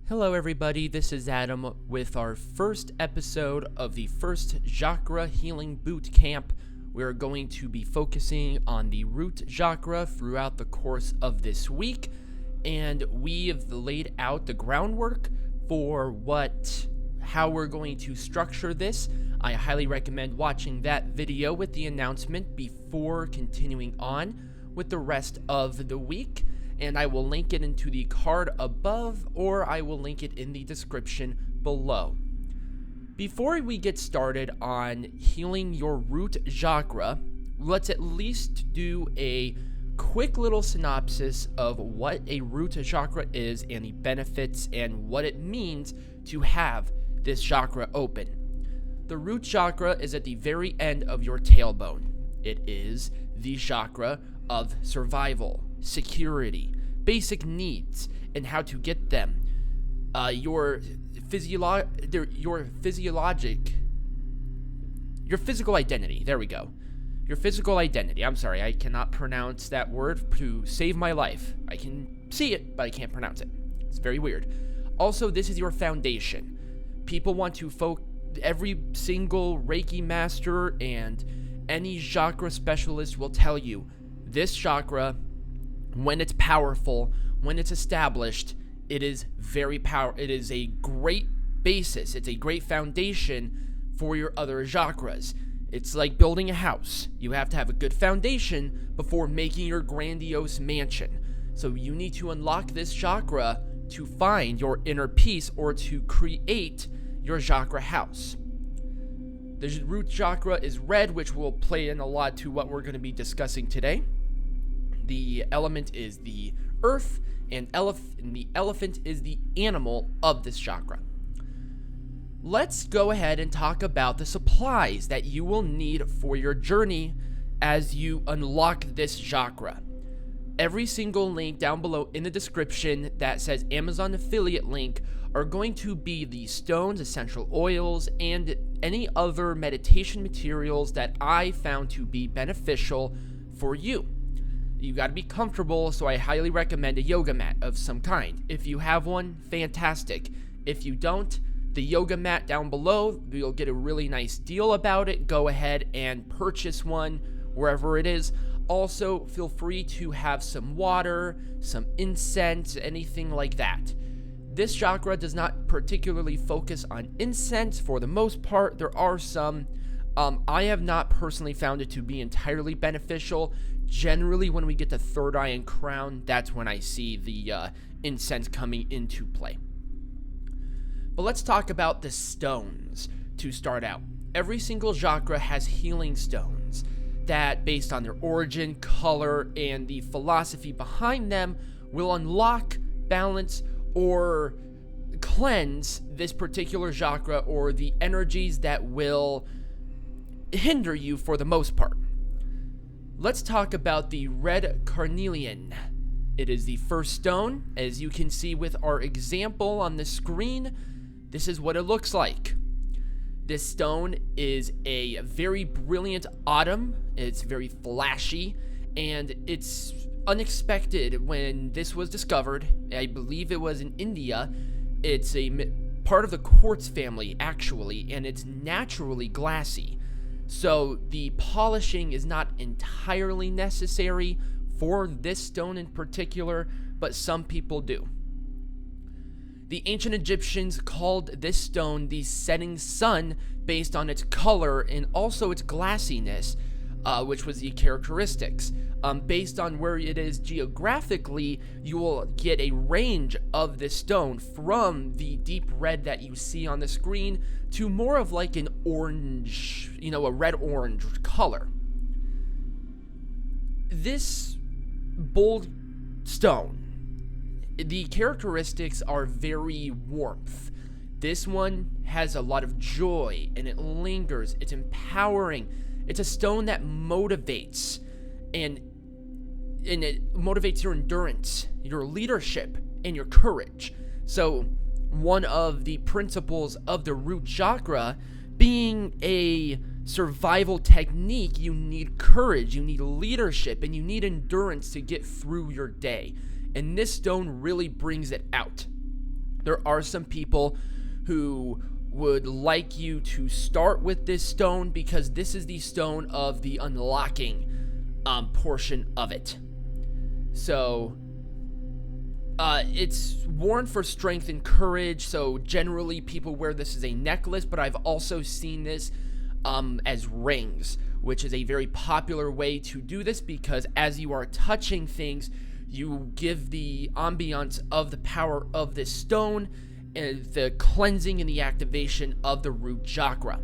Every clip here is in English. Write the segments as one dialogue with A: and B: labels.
A: Hello everybody, this is Adam with our first episode of the first Chakra Healing Boot Camp. We're going to be focusing on the root chakra throughout the course of this week, and we have laid out the groundwork for how we're going to structure this. I highly recommend watching that video with the announcement before continuing on with the rest of the week. And I will link it into the card above, or I will link it in the description below. Before we get started on healing your root chakra, let's at least do a quick little synopsis of what a root chakra is and the benefits and what it means to have this chakra open. The root chakra is at the very end of your tailbone. It is the chakra of survival, security, basic needs, and how to get them. Your physical identity. There we go. Your physical identity. I'm sorry, I cannot pronounce that word to save my life. I can see it, but I can't pronounce it. It's very weird. Also, this is your foundation. People want to every single Reiki master and any chakra specialist will tell you this chakra, when it's powerful, when it's established, it is it is a great basis. It's a great foundation for your other chakras. It's like building a house. You have to have a good foundation before making your grandiose mansion. So you need to unlock this chakra to find your inner peace or to create your chakra house. The root chakra is red, which will play in a lot to what we're going to be discussing today. The element is the earth, and the elephant is the animal of this chakra. Let's go ahead and talk about the supplies that you will need for your journey as you unlock this chakra. Every single link down below in the description that says Amazon affiliate link are going to be the stones, essential oils, and any other meditation materials that I found to be beneficial for you. You got to be comfortable, so I highly recommend a yoga mat of some kind. If you have one, fantastic. If you don't, the yoga mat down below, you'll get a really nice deal about it. Go ahead and purchase one wherever it is. Also, feel free to have some water, some incense, anything like that. This chakra does not particularly focus on incense for the most part. There are some. I have not personally found it to be entirely beneficial. Generally, when we get to third eye and crown, that's when I see the incense coming into play. But let's talk about the stones to start out. Every single chakra has healing stones that, based on their origin, color, and the philosophy behind them, will unlock, balance, or cleanse this particular chakra or the energies that will hinder you for the most part. Let's talk about the red carnelian. It is the first stone. As you can see with our example on the screen, this is what it looks like. This stone is a very brilliant autumn. It's very flashy, and it's unexpected when this was discovered. I believe it was in India. It's a part of the quartz family, actually, and it's naturally glassy. So the polishing is not entirely necessary for this stone in particular, but some people do. The ancient Egyptians called this stone the setting sun based on its color and also its glassiness, which was the characteristics. Based on where it is geographically, you will get a range of this stone from the deep red that you see on the screen to more of like an orange, a red-orange color. This bold stone, the characteristics are very warmth. This one has a lot of joy, and it lingers. It's empowering. It's a stone that motivates, and it motivates your endurance, your leadership, and your courage. So one of the principles of the root chakra being a survival technique, you need courage, you need leadership, and you need endurance to get through your day. And this stone really brings it out. There are some people who would like you to start with this stone because this is the stone of the unlocking portion of it. So it's worn for strength and courage, so generally people wear this as a necklace, but I've also seen this as rings, which is a very popular way to do this because as you are touching things, you give the ambiance of the power of this stone and the cleansing and the activation of the root chakra.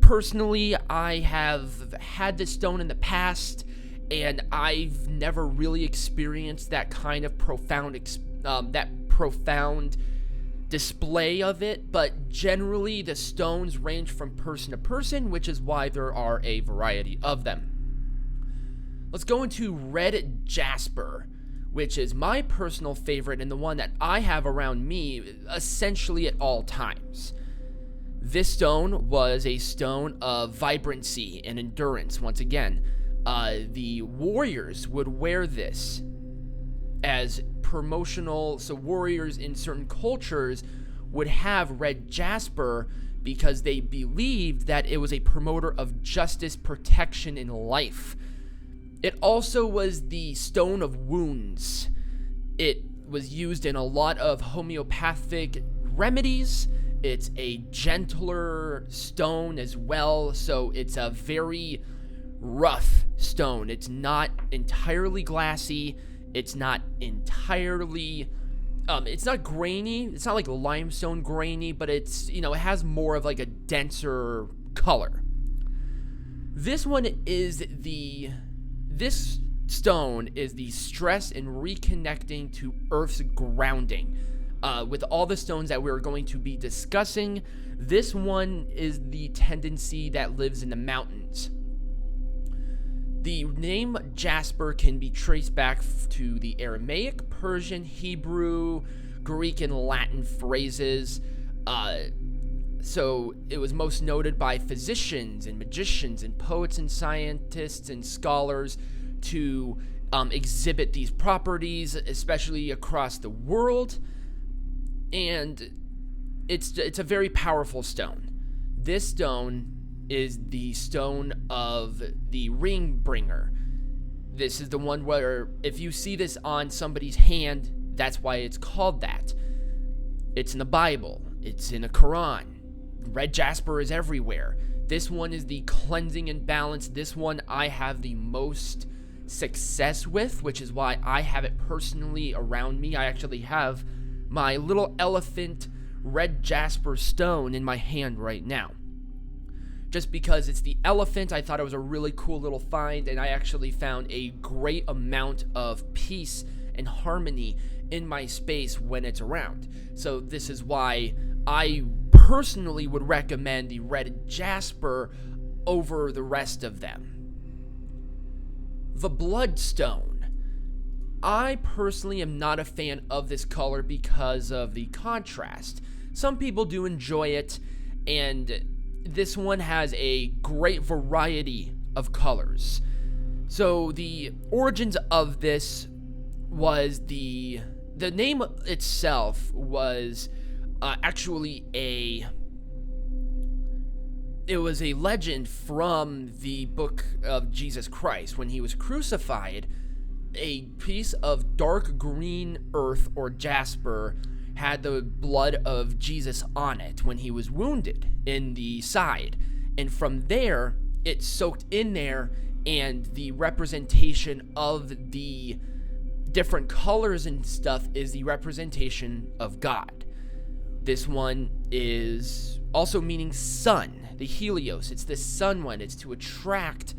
A: Personally, I have had this stone in the past, and I've never really experienced that kind of profound display of it, but generally the stones range from person to person, which is why there are a variety of them. Let's go into red jasper, which is my personal favorite and the one that I have around me essentially at all times. This stone was a stone of vibrancy and endurance. Once again, the warriors would wear this as promotional, so warriors in certain cultures would have red jasper because they believed that it was a promoter of justice, protection, and life. It also was the stone of wounds. It was used in a lot of homeopathic remedies. It's a gentler stone as well, so it's a very rough stone. It's not entirely glassy. It's not entirely, it's not grainy. It's not like limestone grainy, but it's, it has more of like a denser color. This stone is the stress and reconnecting to Earth's grounding. With all the stones that we're going to be discussing, this one is the tendency that lives in the mountains. The name Jasper can be traced back to the Aramaic, Persian, Hebrew, Greek, and Latin phrases. So it was most noted by physicians and magicians and poets and scientists and scholars to exhibit these properties, especially across the world. And it's a very powerful stone. This stone is the stone of the ring bringer. This is the one where if you see this on somebody's hand, that's why it's called that. It's in the Bible. It's in the Quran. Red jasper is everywhere. This one is the cleansing and balance. This one I have the most success with, which is why I have it personally around me. I actually have my little elephant red jasper stone in my hand right now. Just because it's the elephant, I thought it was a really cool little find, and I actually found a great amount of peace and harmony in my space when it's around. So this is why I personally would recommend the red jasper over the rest of them. The bloodstone. I personally am not a fan of this color because of the contrast. Some people do enjoy it, and this one has a great variety of colors. So the origins of this was the name itself was actually it was a legend from the book of Jesus Christ. When he was crucified, a piece of dark green earth or jasper had the blood of Jesus on it when he was wounded in the side. And from there, it soaked in there, and the representation of the different colors and stuff is the representation of God. This one is also meaning sun, the Helios. It's the sun one. It's to attract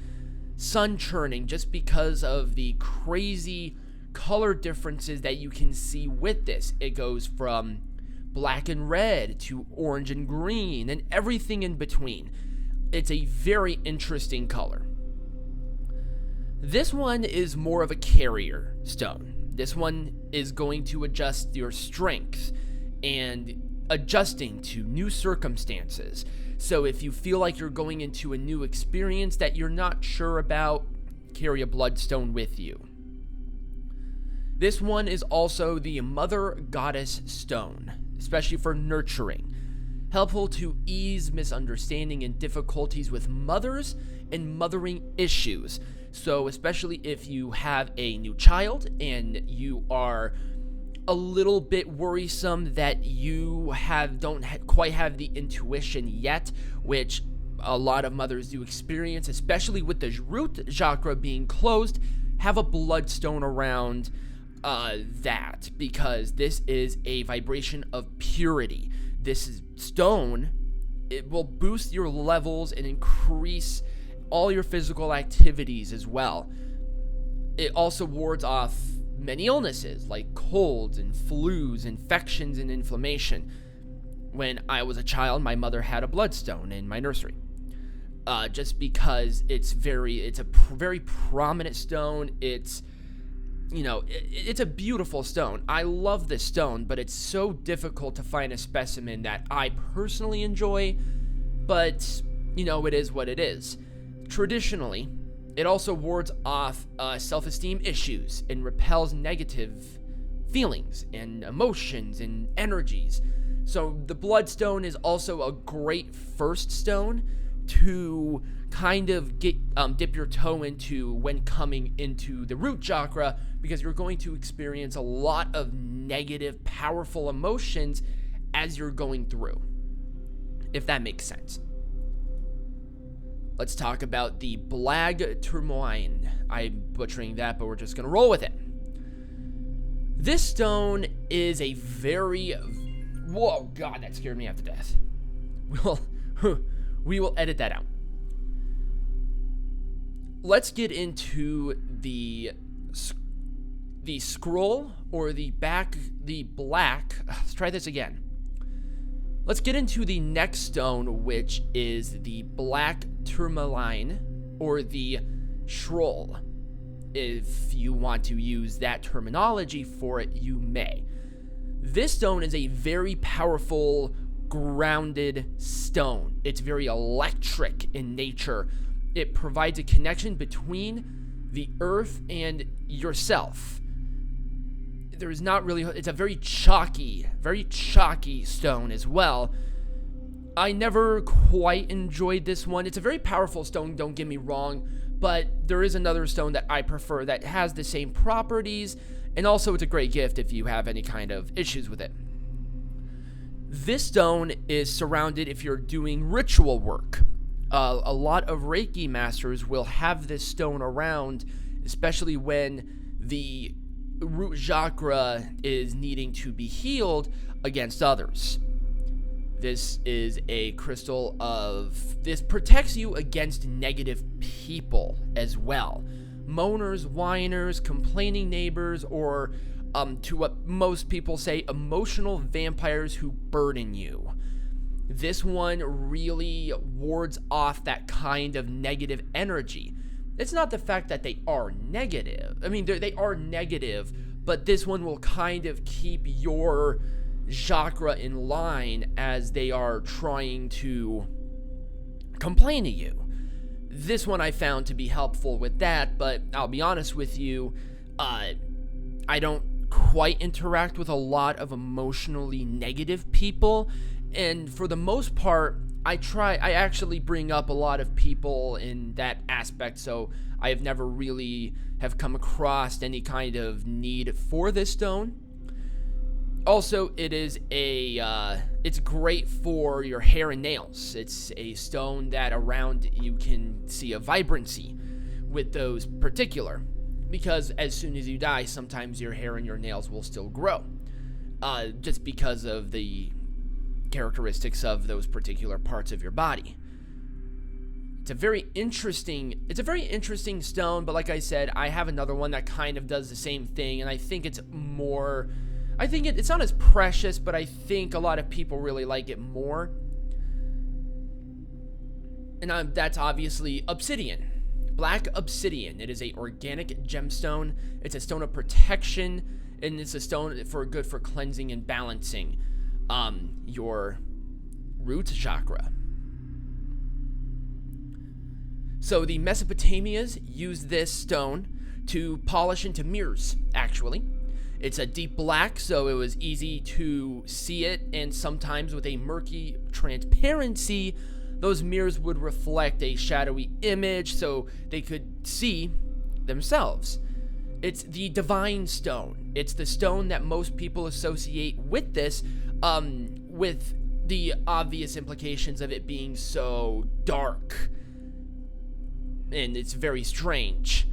A: sun churning just because of the crazy color differences that you can see with this. It goes from black and red to orange and green and everything in between. It's a very interesting color. This one is more of a carrier stone. This one is going to adjust your strength and adjusting to new circumstances. So if you feel like you're going into a new experience that you're not sure about, carry a bloodstone with you. This one is also the Mother Goddess Stone, especially for nurturing. Helpful to ease misunderstanding and difficulties with mothers and mothering issues. So especially if you have a new child and you are a little bit worrisome that you don't quite have the intuition yet, which a lot of mothers do experience, especially with the root chakra being closed, have a bloodstone around that, because this is a vibration of purity. This stone, it will boost your levels and increase all your physical activities as well. It also wards off many illnesses like colds and flus, infections, and inflammation. When I was a child, my mother had a bloodstone in my nursery. Just because it's a very prominent stone. It's a beautiful stone. I love this stone, but it's so difficult to find a specimen that I personally enjoy. But it is what it is. Traditionally, it also wards off self-esteem issues and repels negative feelings and emotions and energies. So the bloodstone is also a great first stone to kind of dip your toe into when coming into the root chakra, because you're going to experience a lot of negative, powerful emotions as you're going through, if that makes sense. Let's talk about the Blag Tourmaline. I'm butchering that, but we're just going to roll with it. This stone is a very... Whoa, God, that scared me half to death. We will edit that out. Let's get into the scroll, or the black... Let's try this again. Let's get into the next stone, which is the Black Tourmaline, or the Schroll. If you want to use that terminology for it, you may. This stone is a very powerful, grounded stone. It's very electric in nature. It provides a connection between the earth and yourself. There's not really... It's a very chalky stone as well. I never quite enjoyed this one. It's a very powerful stone, don't get me wrong, but there is another stone that I prefer that has the same properties, and also it's a great gift if you have any kind of issues with it. This stone is surrounded if you're doing ritual work. A lot of Reiki masters will have this stone around, especially when the root chakra is needing to be healed against others. This is a crystal this protects you against negative people as well. Moaners, whiners, complaining neighbors, or to what most people say, emotional vampires who burden you. This one really wards off that kind of negative energy. It's not the fact that they are negative. I mean, they are negative, but this one will kind of keep your chakra in line as they are trying to complain to you. This one I found to be helpful with that, but I'll be honest with you, I don't quite interact with a lot of emotionally negative people, and for the most part, I actually bring up a lot of people in that aspect, so I have never really have come across any kind of need for this stone. Also, it's great for your hair and nails. It's a stone that around you can see a vibrancy with those particular, because as soon as you die, sometimes your hair and your nails will still grow, just because of the characteristics of those particular parts of your body. It's a very interesting stone, but like I said, I have another one that kind of does the same thing, and I think it's more... it's not as precious, but I think a lot of people really like it more. And that's obviously obsidian. Black obsidian. It is a organic gemstone. It's a stone of protection, and it's a stone good for cleansing and balancing your root chakra. So the Mesopotamians used this stone to polish into mirrors, actually. It's a deep black, so it was easy to see it, and sometimes with a murky transparency, those mirrors would reflect a shadowy image so they could see themselves. It's the divine stone. It's the stone that most people associate with this, with the obvious implications of it being so dark. And it's very strange.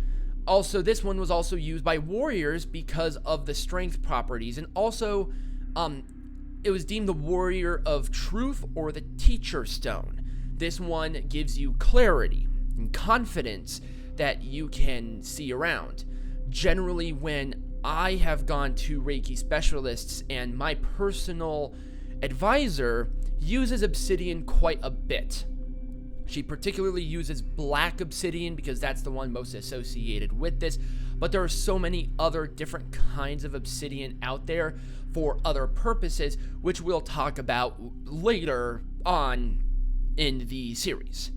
A: Also, this one was also used by warriors because of the strength properties, and also it was deemed the warrior of truth or the teacher stone. This one gives you clarity and confidence that you can see around. Generally, when I have gone to Reiki specialists, and my personal advisor uses obsidian quite a bit. She particularly uses black obsidian because that's the one most associated with this, but there are so many other different kinds of obsidian out there for other purposes, which we'll talk about later on in the series.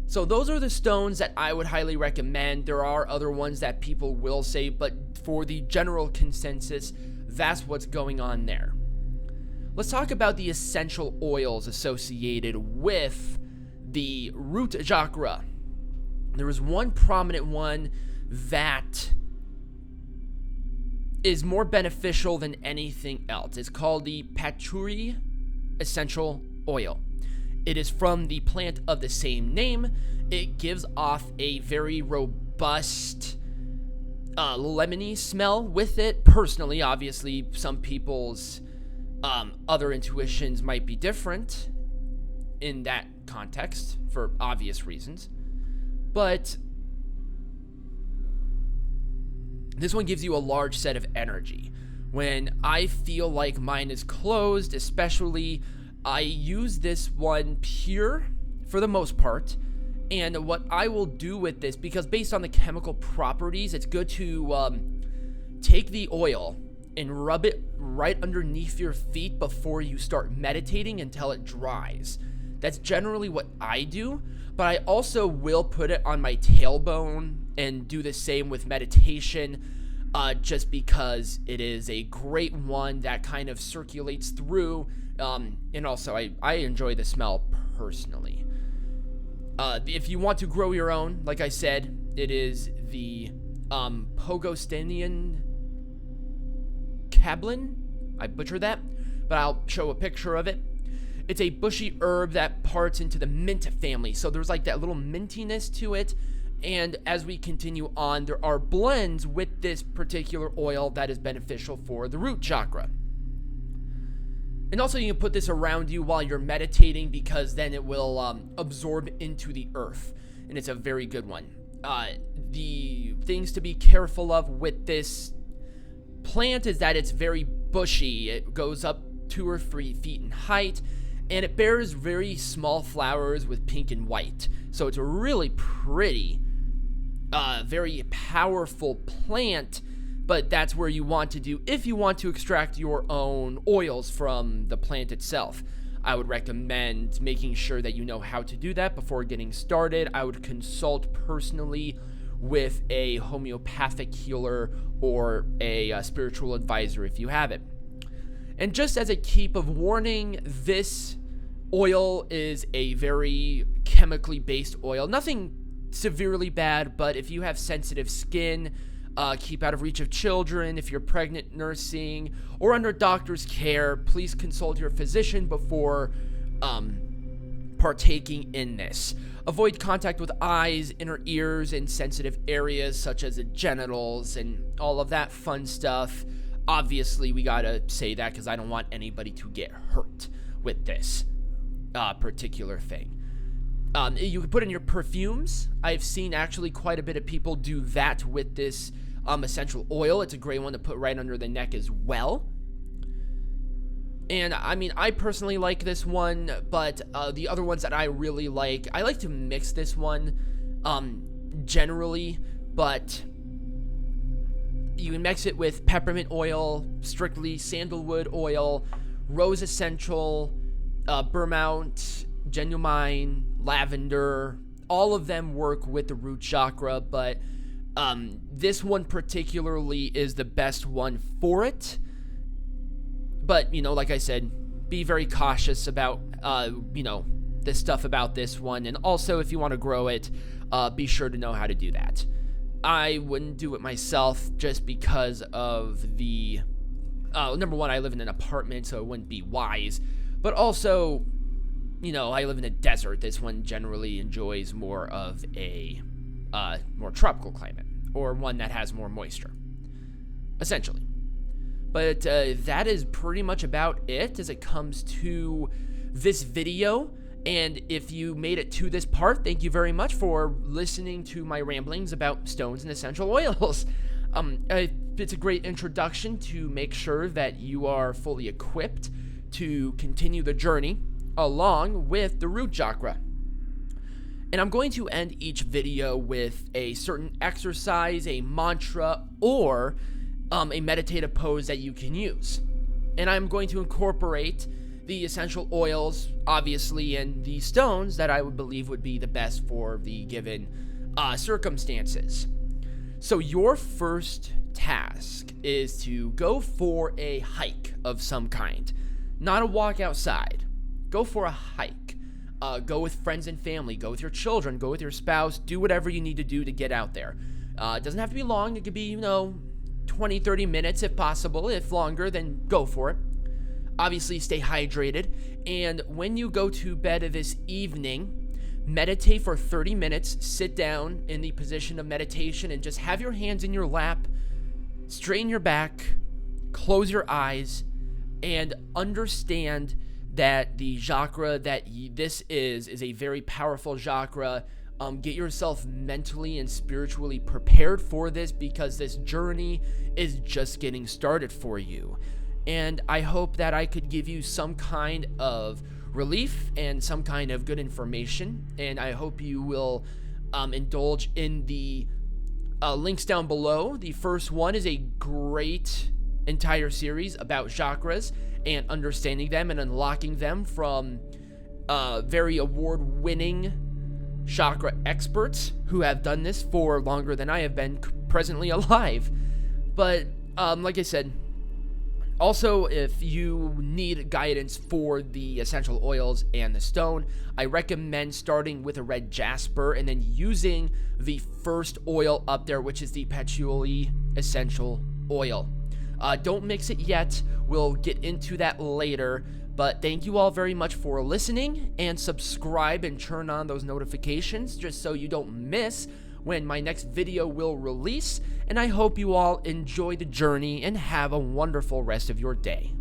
A: So those are the stones that I would highly recommend. There are other ones that people will say, but for the general consensus, that's what's going on there. Let's talk about the essential oils associated with the root chakra. There is one prominent one that is more beneficial than anything else. It's called the patchouli essential oil. It is from the plant of the same name. It gives off a very robust lemony smell with it. Personally, obviously, some people's other intuitions might be different in that context for obvious reasons, but this one gives you a large set of energy. When I feel like mine is closed, especially, I use this one pure for the most part. And what I will do with this, because based on the chemical properties, it's good to take the oil and rub it right underneath your feet before you start meditating until it dries. That's generally what I do, but I also will put it on my tailbone and do the same with meditation, just because it is a great one that kind of circulates through, and also I enjoy the smell personally. If you want to grow your own, like I said, it is the Pogostinian Cablin. I butchered that, but I'll show a picture of it. It's a bushy herb that parts into the mint family, so there's like that little mintiness to it. And as we continue on, there are blends with this particular oil that is beneficial for the root chakra. And also you can put this around you while you're meditating, because then it will absorb into the earth, and it's a very good one. The things to be careful of with this plant is that it's very bushy. It goes up 2 or 3 feet in height, and it bears very small flowers with pink and white. So it's a really pretty, very powerful plant, but that's where you want to do if you want to extract your own oils from the plant itself. I would recommend making sure that you know how to do that before getting started. I would consult personally with a homeopathic healer or a spiritual advisor if you have it. And just as a keep of warning, this oil is a very chemically based oil. Nothing severely bad, but if you have sensitive skin, keep out of reach of children. If you're pregnant, nursing, or under doctor's care, please consult your physician before partaking in this. Avoid contact with eyes, inner ears, and sensitive areas such as the genitals and all of that fun stuff. Obviously, we gotta say that because I don't want anybody to get hurt with this particular thing. You can put in your perfumes. I've seen actually quite a bit of people do that with this essential oil. It's a great one to put right under the neck as well. And I mean, I personally like this one, but the other ones that I really like, I like to mix this one generally, but you can mix it with peppermint oil, strictly sandalwood oil, rose essential, bergamot, genuine, lavender. All of them work with the root chakra, but This one particularly is the best one for it. But, like I said, be very cautious about, the stuff about this one. And also, if you want to grow it, be sure to know how to do that. I wouldn't do it myself just because of the... number one, I live in an apartment, so it wouldn't be wise. But also, I live in a desert. This one generally enjoys more of a more tropical climate, or one that has more moisture, essentially. But that is pretty much about it as it comes to this video. And if you made it to this part, thank you very much for listening to my ramblings about stones and essential oils. It's a great introduction to make sure that you are fully equipped to continue the journey along with the root chakra. And I'm going to end each video with a certain exercise, a mantra, or a meditative pose that you can use. And I'm going to incorporate the essential oils, obviously, and the stones that I would believe would be the best for the given circumstances. So your first task is to go for a hike of some kind. Not a walk outside. Go for a hike. Go with friends and family. Go with your children. Go with your spouse. Do whatever you need to do to get out there. It doesn't have to be long. It could be, 20, 30 minutes if possible. If longer, then go for it. Obviously, stay hydrated. And when you go to bed this evening, meditate for 30 minutes. Sit down in the position of meditation and just have your hands in your lap. Straighten your back. Close your eyes. And understand that the chakra that this is a very powerful chakra. Get yourself mentally and spiritually prepared for this, because this journey is just getting started for you. And I hope that I could give you some kind of relief and some kind of good information. And I hope you will indulge in the links down below. The first one is a great entire series about chakras and understanding them and unlocking them from very award-winning chakra experts who have done this for longer than I have been presently alive. But like I said, also, if you need guidance for the essential oils and the stone, I recommend starting with a red jasper and then using the first oil up there, which is the patchouli essential oil. Don't mix it yet. We'll get into that later. But thank you all very much for listening, and subscribe and turn on those notifications just so you don't miss when my next video will release. And I hope you all enjoy the journey and have a wonderful rest of your day.